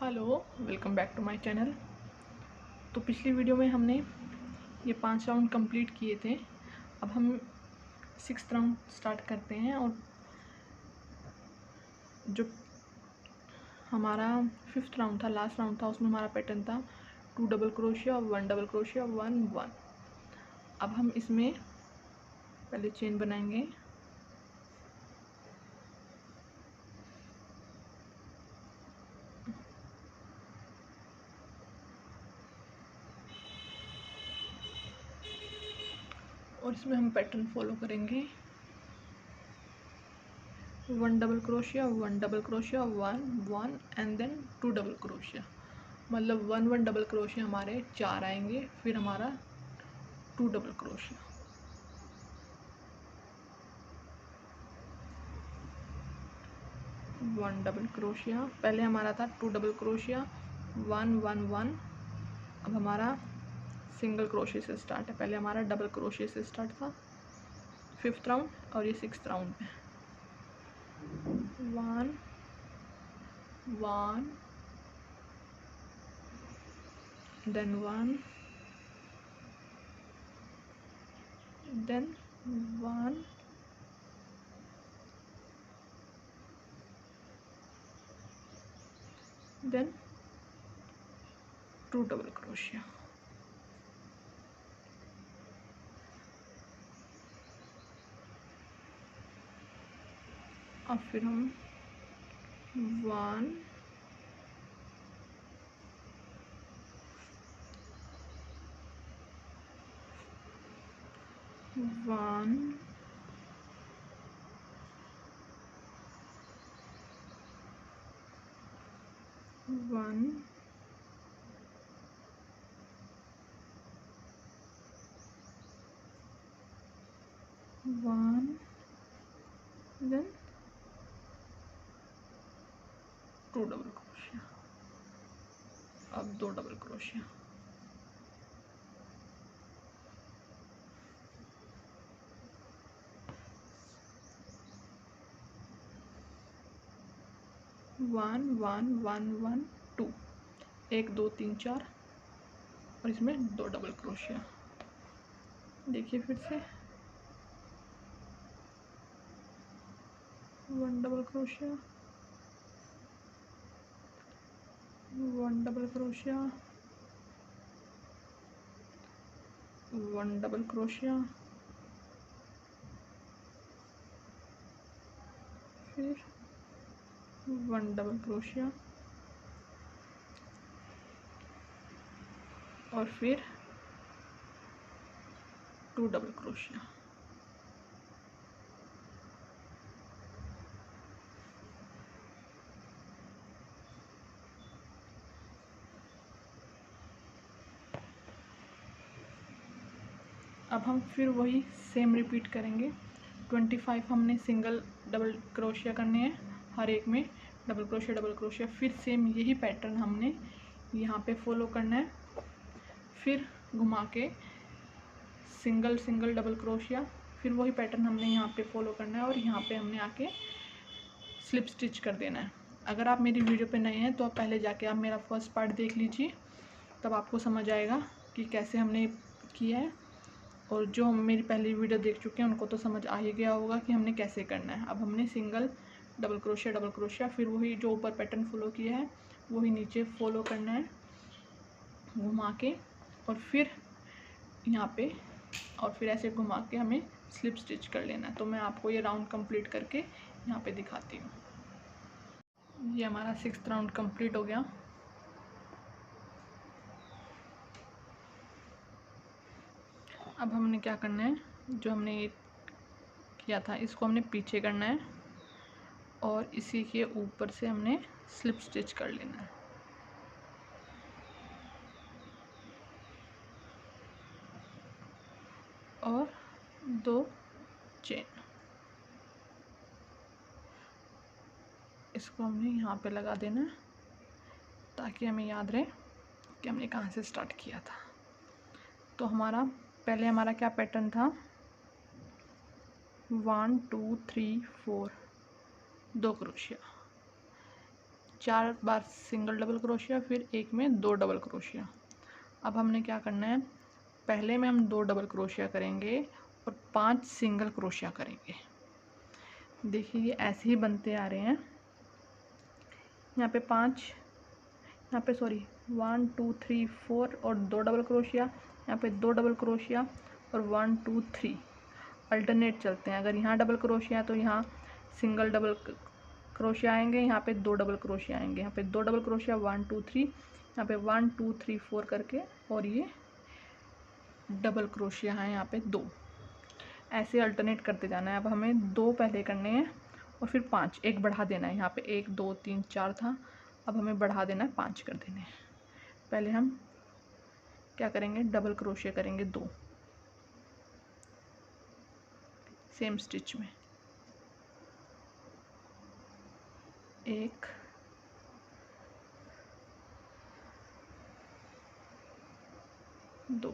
Hello, welcome back to my channel. तो पिछली video में हमने ये 5 राउंड कंप्लीट किए थे। अब हम 6th राउंड स्टार्ट करते हैं और जो हमारा 5th राउंड था, लास्ट राउंड था, उसमें हमारा पैटर्न था 2 डबल क्रोशिया, 1 डबल क्रोशिया, 1 1। अब हम इसमें पहले चेन बनाएंगे। और इसमें हम पैटर्न फॉलो करेंगे 1 double crochet, 1 double crochet, 1 1 and then 2 double crochet. मतलब 1 1 डबल क्रोशिया हमारे 4 आएंगे, फिर हमारा 2 डबल क्रोशिया, 1 डबल क्रोशिया। पहले हमारा था 2 डबल क्रोशिया, 1 1 1। अब हमारा सिंगल क्रोशिया से स्टार्ट है। पहले हमारा डबल क्रोशिया से स्टार्ट था 5th राउंड, और ये 6th राउंड में 1 1 then 1 then 1 then 2 double crochet. अब फिर हम 1 1 1 1 देन 2 डबल क्रोशिया। अब 2 double crochet, one one one one 2, 1 2 3 4, और इसमें 2 डबल क्रोशिया। देखिए फिर से 1 double crochet, 1 double crochet, 1 double crochet, फिर 1 डबल क्रोशिया, और फिर 2 डबल क्रोशिया। अब हम फिर वही सेम रिपीट करेंगे। 25 हमने सिंगल डबल क्रोशिया करने हैं, हर एक में डबल क्रोशिया। फिर सेम यही पैटर्न हमने यहाँ पे फॉलो करना है। फिर घुमा के सिंगल सिंगल डबल क्रोशिया, फिर वही पैटर्न हमने यहाँ पे फॉलो करना है, और यहाँ पे हमने आके स्लिप स्टिच कर देना है। अगर आप मेरी वीडियो पे नए हैं तो आप पहले जाके आप मेरा फर्स्ट पार्ट देख लीजिए, तब आपको समझ आएगा कि कैसे हमने किया है। और जो हम मेरी पहली वीडियो देख चुके हैं उनको तो समझ आ ही गया होगा कि हमने कैसे करना है। अब हमने सिंगल डबल क्रोशिया, फिर वही जो ऊपर पैटर्न फॉलो किया है वही नीचे फॉलो करना है घुमा के, और फिर यहाँ पे, और फिर ऐसे घुमा के हमें स्लिप स्टिच कर लेना है। तो मैं आपको ये राउंड कंप्लीट करके यहाँ पे दिखाती हूँ। ये हमारा 6th राउंड कंप्लीट हो गया। अब हमने क्या करना है, जो हमने ये किया था इसको हमने पीछे करना है, और इसी के ऊपर से हमने स्लिप स्टिच कर लेना है। और 2 चेन, इसको हमने यहाँ पे लगा देना है ताकि हमें याद रहे कि हमने कहाँ से स्टार्ट किया था। तो पहले हमारा क्या पैटर्न था, 1 2 3 4, 2 क्रोशिया, 4 बार सिंगल डबल क्रोशिया, फिर एक में 2 डबल क्रोशिया। अब हमने क्या करना है, पहले में हम 2 डबल क्रोशिया करेंगे और 5 सिंगल क्रोशिया करेंगे। देखिए ये ऐसे ही बनते आ रहे हैं। यहाँ पे 5, यहाँ पे सॉरी 1 2 3 4 और 2 डबल क्रोशिया, यहाँ पे 2 डबल क्रोशिया और 1 2 3 अल्टरनेट चलते हैं। अगर यहाँ डबल क्रोशिया है तो यहाँ सिंगल डबल क्रोशिया आएंगे, यहाँ पे 2 डबल क्रोशिया आएंगे, यहाँ पे 2 डबल क्रोशिया 1 2 3, यहाँ पे 1 2 3 4 करके, और ये डबल क्रोशिया है यहाँ पे 2। ऐसे अल्टरनेट करते जाना है। अब हमें 2 पहले करने हैं और फिर 5, एक बढ़ा देना है। यहाँ पे 1 2 3 4 था, अब हमें बढ़ा देना है, 5 कर देने हैं। पहले हम क्या करेंगे, डबल क्रोशिया करेंगे 2 सेम स्टिच में, 1 2।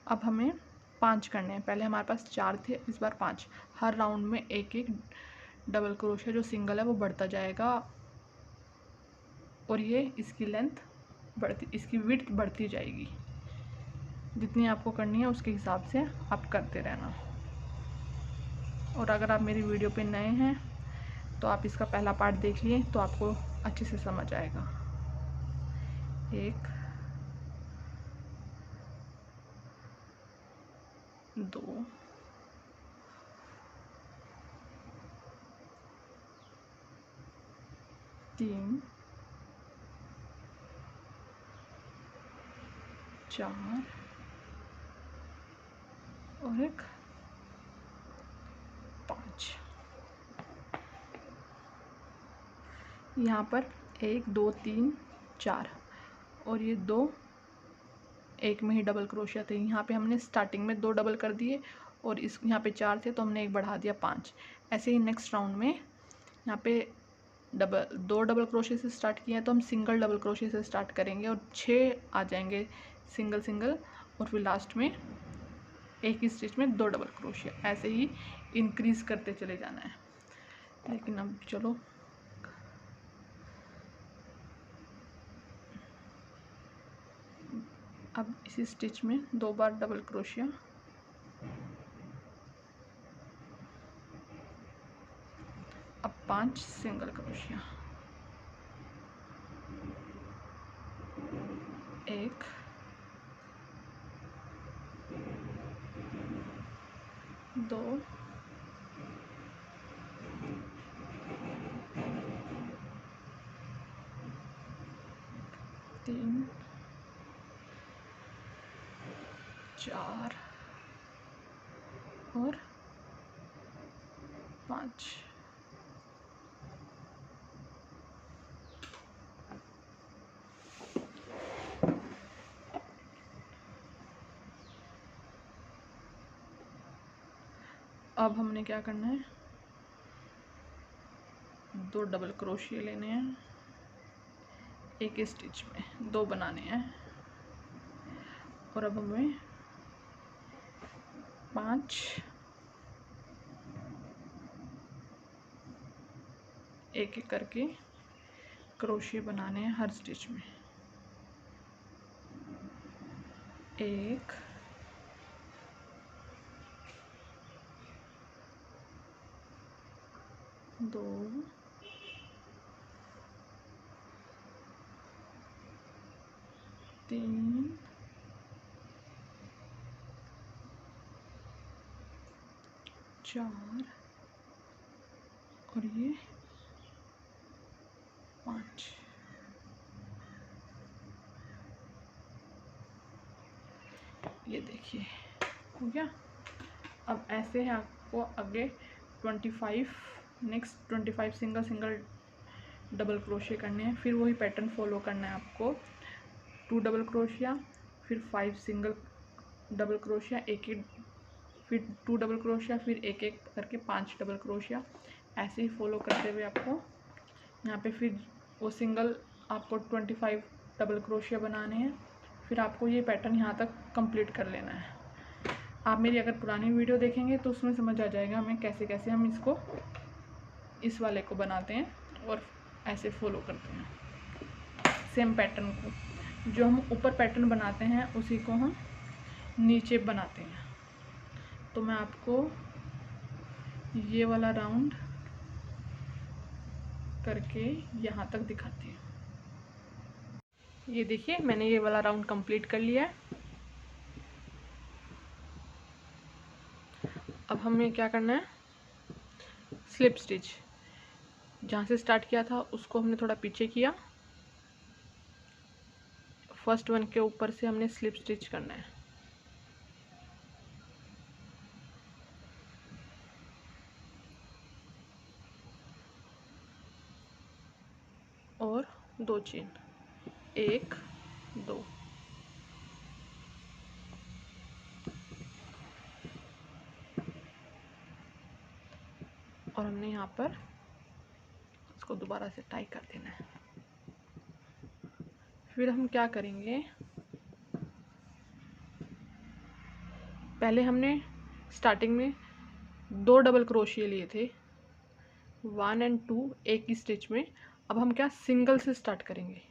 अब हमें 5 करने हैं। पहले हमारे पास 4 थे, इस बार 5। हर राउंड में एक एक डबल क्रोशिया जो सिंगल है वो बढ़ता जाएगा, और ये इसकी लेंथ बढ़ती, इसकी विड्थ बढ़ती जाएगी। जितनी आपको करनी है उसके हिसाब से आप करते रहना। और अगर आप मेरी वीडियो पे नए हैं तो आप इसका पहला पार्ट देखिए तो आपको अच्छे से समझ आएगा। 1 2 3 4 और एक 5। यहाँ पर 1 2 3 4 और ये 2 एक में ही डबल क्रोशिया थे। यहाँ पे हमने स्टार्टिंग में 2 डबल कर दिए, और इस यहाँ पे 4 थे तो हमने एक बढ़ा दिया 5। ऐसे ही नेक्स्ट राउंड में यहाँ पे 2 डबल क्रोशिया से स्टार्ट किया है तो हम सिंगल डबल क्रोशिया से स्टार्ट करेंगे और 6 आ जाएंगे सिंगल सिंगल, और फिर लास्ट में एक ही स्टिच में 2 डबल क्रोशिया। ऐसे ही इंक्रीज़ करते चले जाना है। लेकिन अब चलो अब इसी स्टिच में 2 बार डबल क्रोशिया, अब 5 सिंगल क्रोशिया, 1 2 3 4 और 5। अब हमने क्या करना है, 2 डबल क्रोशिया लेने हैं, एक स्टिच में 2 बनाने हैं, और अब हमें 5 एक एक करके क्रोशिया बनाने हैं हर स्टिच में। 1 2 3 4 और ये 5। ये देखिए हो गया। अब ऐसे है आपको आगे 25 next 25 single single double crochet करने हैं। फिर वही पैटर्न फॉलो करना है आपको, 2 डबल क्रोशिया, फिर 5 सिंगल डबल क्रोशिया, एक एक, फिर 2 डबल क्रोशिया, फिर एक एक करके 5 डबल क्रोशिया। ऐसे ही फॉलो करते हुए आपको यहाँ पे फिर वो सिंगल आपको 25 डबल क्रोशिया बनाने हैं। फिर आपको ये पैटर्न यहाँ तक कंप्लीट कर लेना है। आप मेरी अगर पुरानी वीडियो देखेंगे तो उसमें समझ आ जाएगा हमें कैसे कैसे हम इसको इस वाले को बनाते हैं। और ऐसे फॉलो करते हैं सेम पैटर्न को। जो हम ऊपर पैटर्न बनाते हैं उसी को हम नीचे बनाते हैं। तो मैं आपको ये वाला राउंड करके यहाँ तक दिखाती हूँ। ये देखिए मैंने ये वाला राउंड कंप्लीट कर लिया है। अब हमें क्या करना है, स्लिप स्टिच जहाँ से स्टार्ट किया था उसको हमने थोड़ा पीछे किया, फर्स्ट वन के ऊपर से हमने स्लिप स्टिच करना है। और 2 चेन, 1 2, और हमने यहाँ पर इसको दोबारा से टाई कर देना है। फिर हम क्या करेंगे, पहले हमने स्टार्टिंग में 2 डबल क्रोशिया लिए थे, 1 और 2 एक ही स्टिच में। अब हम क्या सिंगल से स्टार्ट करेंगे,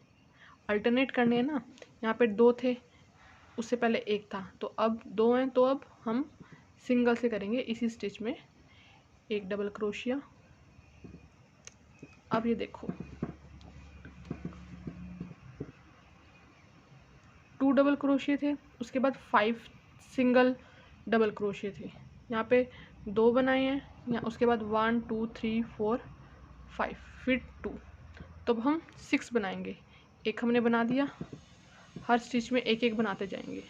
अल्टरनेट करने हैं ना। यहाँ पे 2 थे, उससे पहले 1 था, तो अब 2 हैं, तो अब हम सिंगल से करेंगे इसी स्टिच में 1 डबल क्रोशिया। अब ये देखो 2 डबल क्रोशिया थे, उसके बाद 5 सिंगल डबल क्रोशिया थे। यहाँ पे 2 बनाए हैं, यहाँ उसके बाद 1 2 3 4 5, फिर 2, तो अब हम 6 बनाएंगे। एक हमने बना दिया, हर स्टिच में एक एक बनाते जाएंगे।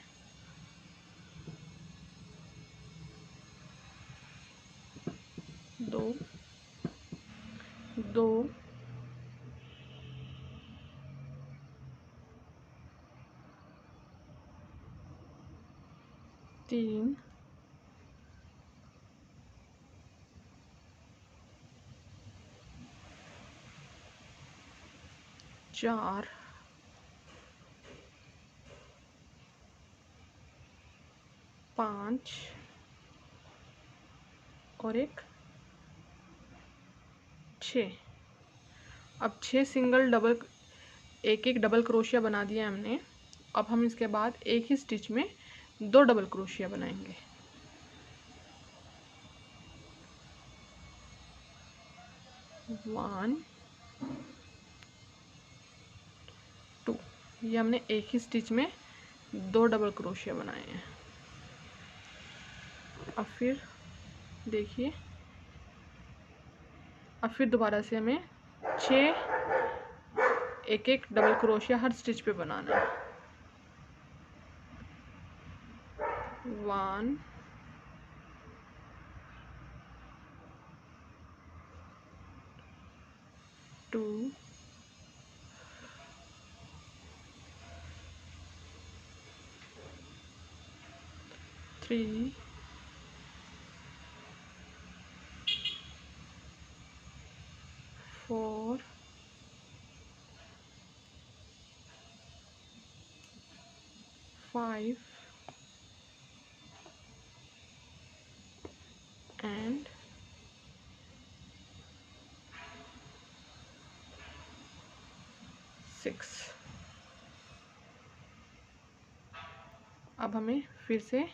दो 2 3 4 5 और 6। अब 6 सिंगल डबल एक डबल क्रोशिया बना दिया हमने। अब हम इसके बाद एक ही स्टिच में 2 डबल क्रोशिया बनाएंगे। वन 2, ये हमने एक ही स्टिच में 2 डबल क्रोशिया बनाए हैं। अब फिर देखिए, अब फिर दोबारा से हमें 6 एक डबल क्रोशिया हर स्टिच पे बनाना है। 1 2 3 4 5 and 6। अब हमें फिर से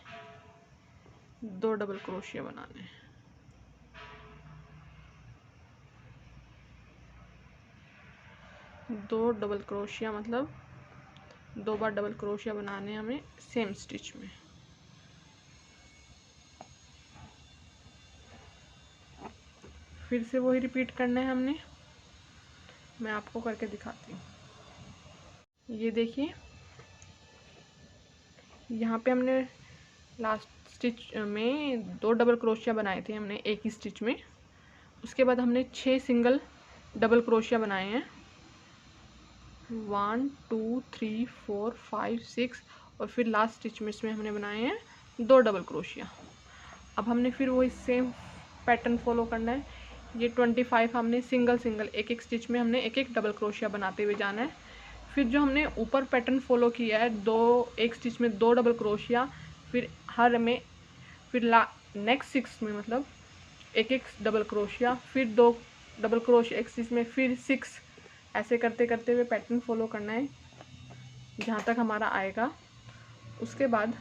2 डबल क्रोशिया बनाने हैं। दो डबल क्रोशिया मतलब 2 बार डबल क्रोशिया बनाने हैं हमें सेम स्टिच में। फिर से वही रिपीट करना है हमने। मैं आपको करके दिखाती हूँ। ये देखिए, यहाँ पे हमने लास्ट स्टिच में 2 डबल क्रोशिया बनाए थे हमने एक ही स्टिच में। उसके बाद हमने 6 सिंगल डबल क्रोशिया बनाए हैं, 1 2 3 4 5 6, और फिर लास्ट स्टिच में इसमें हमने बनाए हैं 2 डबल क्रोशिया। अब हमने फिर वही सेम पैटर्न फॉलो करना है। ये 25 हमने सिंगल सिंगल एक एक स्टिच में हमने एक डबल क्रोशिया बनाते हुए जाना है। फिर जो हमने ऊपर पैटर्न फॉलो किया है, एक स्टिच में 2 डबल क्रोशिया, फिर हर में फिर नेक्स्ट 6 में मतलब एक डबल क्रोशिया, फिर 2 डबल क्रोशिया एक स्टिच में, फिर 6 ऐसे करते करते हुए पैटर्न फॉलो करना है जहाँ तक हमारा आएगा। उसके बाद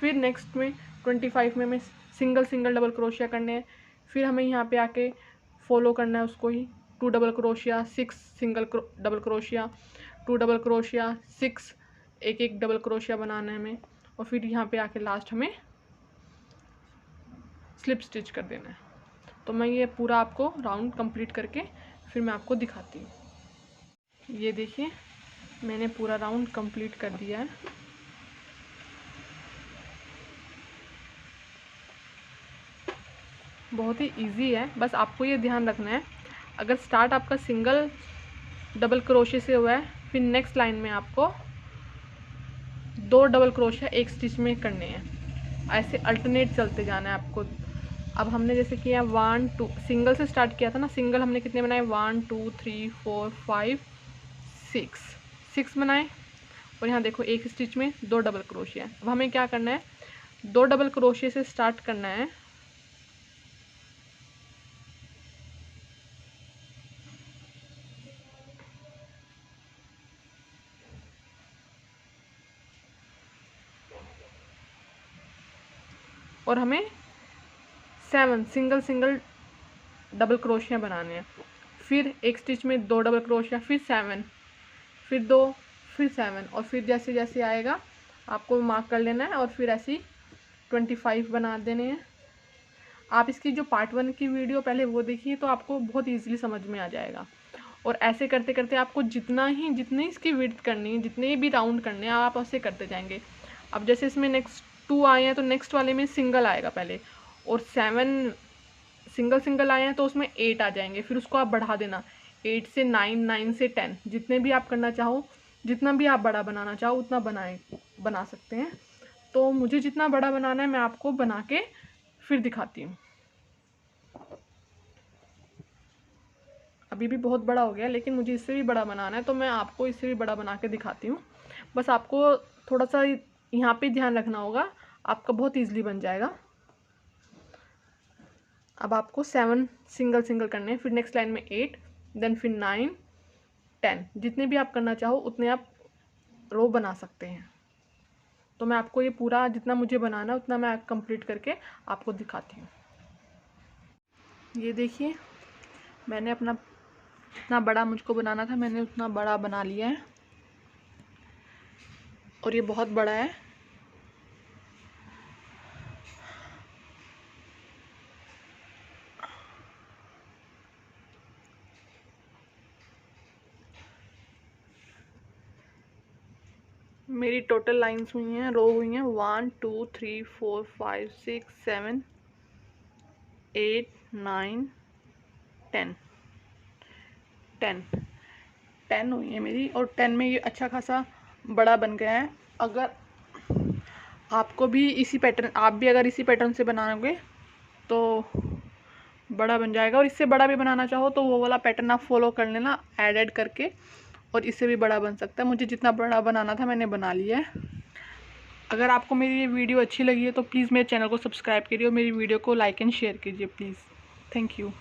फिर नेक्स्ट में 25 में हमें सिंगल सिंगल डबल क्रोशिया करने हैं। फिर हमें यहाँ पे आके फॉलो करना है उसको ही, 2 double crochet, 6 single double crochet, 2 double crochet, 6 एक एक डबल क्रोशिया बनाना है हमें। और फिर यहाँ पे आके लास्ट हमें स्लिप स्टिच कर देना है। तो मैं ये पूरा आपको राउंड कंप्लीट करके फिर मैं आपको दिखाती हूँ। ये देखिए मैंने पूरा राउंड कंप्लीट कर दिया है। बहुत ही इजी है, बस आपको ये ध्यान रखना है अगर स्टार्ट आपका सिंगल डबल क्रोशे से हुआ है, फिर नेक्स्ट लाइन में आपको 2 डबल क्रोशिया एक स्टिच में करने हैं। ऐसे अल्टरनेट चलते जाना है आपको। अब हमने जैसे किया 1 2 सिंगल से स्टार्ट किया था ना, सिंगल हमने कितने बनाए 1 2 3 4 5 6 बनाए। और यहाँ देखो एक स्टिच में 2 डबल क्रोशिया। अब हमें क्या करना है, 2 डबल क्रोशिया से स्टार्ट करना है। और हमें 7 सिंगल सिंगल डबल क्रोशिया बनाने हैं। फिर एक स्टिच में 2 डबल क्रोशिया, फिर 7, फिर 2, फिर 7, और फिर जैसे जैसे आएगा आपको मार्क कर लेना है। और फिर ऐसे ही 25 बना देने हैं। आप इसकी जो पार्ट 1 की वीडियो पहले वो देखिए तो आपको बहुत ईजिली समझ में आ जाएगा। और ऐसे करते करते आपको जितनी इसकी विड्थ करनी है, जितने भी राउंड करने हैं, आप ऐसे करते जाएंगे। अब जैसे इसमें नेक्स्ट 2 आए हैं तो नेक्स्ट वाले में सिंगल आएगा पहले, और 7 सिंगल सिंगल आए हैं तो उसमें 8 आ जाएंगे। फिर उसको आप बढ़ा देना 8 से 9, 9 से 10, जितने भी आप करना चाहो, जितना भी आप बड़ा बनाना चाहो उतना बना सकते हैं। तो मुझे जितना बड़ा बनाना है मैं आपको बना के फिर दिखाती हूँ। अभी भी बहुत बड़ा हो गया, लेकिन मुझे इससे भी बड़ा बनाना है तो मैं आपको इससे भी बड़ा बना के दिखाती हूँ। बस आपको थोड़ा सा यहाँ पे ध्यान रखना होगा, आपका बहुत ईजिली बन जाएगा। अब आपको 7 सिंगल सिंगल करने हैं, फिर नेक्स्ट लाइन में 8, देन फिर 9 10, जितने भी आप करना चाहो उतने आप रो बना सकते हैं। तो मैं आपको ये पूरा जितना मुझे बनाना है उतना मैं कंप्लीट करके आपको दिखाती हूँ। ये देखिए मैंने अपना जितना बड़ा मुझको बनाना था मैंने उतना बड़ा बना लिया है, और ये बहुत बड़ा है। मेरी टोटल लाइंस हुई हैं, रो हुई हैं 1 2 3 4 5 6 7 8 9 10 10 हुई है मेरी। और 10 में ये अच्छा खासा बड़ा बन गया है। अगर आपको भी इसी पैटर्न अगर इसी पैटर्न से बनाओगे तो बड़ा बन जाएगा। और इससे बड़ा भी बनाना चाहो तो वो वाला पैटर्न आप फॉलो कर लेना ऐड करके, और इससे भी बड़ा बन सकता है। मुझे जितना बड़ा बनाना था मैंने बना लिया है। अगर आपको मेरी ये वीडियो अच्छी लगी है तो प्लीज़ मेरे चैनल को सब्सक्राइब करिए और मेरी वीडियो को लाइक एंड शेयर कीजिए प्लीज़। Thank you.